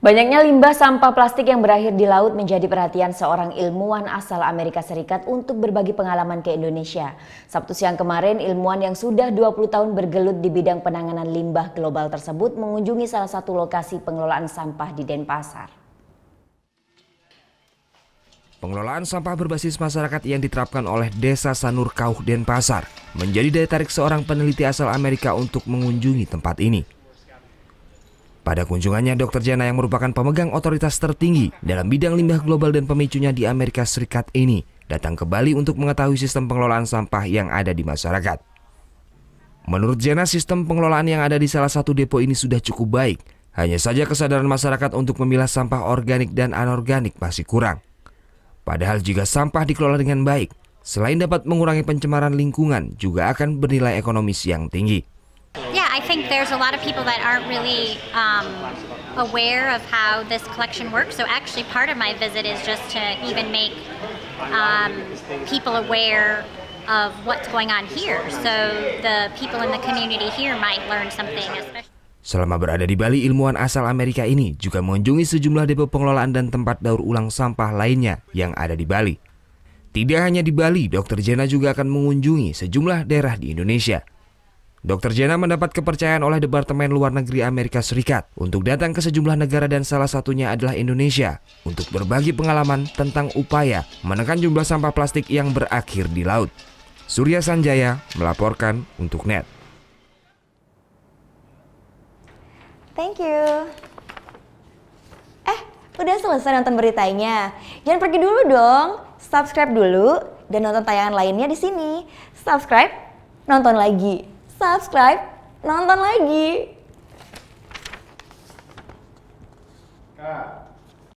Banyaknya limbah sampah plastik yang berakhir di laut menjadi perhatian seorang ilmuwan asal Amerika Serikat untuk berbagi pengalaman ke Indonesia. Sabtu siang kemarin, ilmuwan yang sudah 20 tahun bergelut di bidang penanganan limbah global tersebut mengunjungi salah satu lokasi pengelolaan sampah di Denpasar. Pengelolaan sampah berbasis masyarakat yang diterapkan oleh Desa Sanur Kauh Denpasar menjadi daya tarik seorang peneliti asal Amerika untuk mengunjungi tempat ini. Pada kunjungannya, Dr. Jana yang merupakan pemegang otoritas tertinggi dalam bidang limbah global dan pemicunya di Amerika Serikat ini datang ke Bali untuk mengetahui sistem pengelolaan sampah yang ada di masyarakat. Menurut Jana, sistem pengelolaan yang ada di salah satu depo ini sudah cukup baik. Hanya saja kesadaran masyarakat untuk memilah sampah organik dan anorganik masih kurang. Padahal jika sampah dikelola dengan baik, selain dapat mengurangi pencemaran lingkungan, juga akan bernilai ekonomis yang tinggi. Yeah, I think there's a lot of people that aren't really aware of how this collection works. So actually part of my visit is just to even make people aware of what's going on here. So the people in the community here might learn something. Selama berada di Bali, ilmuwan asal Amerika ini juga mengunjungi sejumlah depo pengelolaan dan tempat daur ulang sampah lainnya yang ada di Bali. Tidak hanya di Bali, Dr. Jana juga akan mengunjungi sejumlah daerah di Indonesia. Dr. Jana mendapat kepercayaan oleh Departemen Luar Negeri Amerika Serikat untuk datang ke sejumlah negara dan salah satunya adalah Indonesia untuk berbagi pengalaman tentang upaya menekan jumlah sampah plastik yang berakhir di laut. Surya Sanjaya melaporkan untuk NET. Thank you. Udah selesai nonton beritanya? Jangan pergi dulu dong. Subscribe dulu dan nonton tayangan lainnya di sini. Subscribe, nonton lagi. Subscribe, nonton lagi. Kak.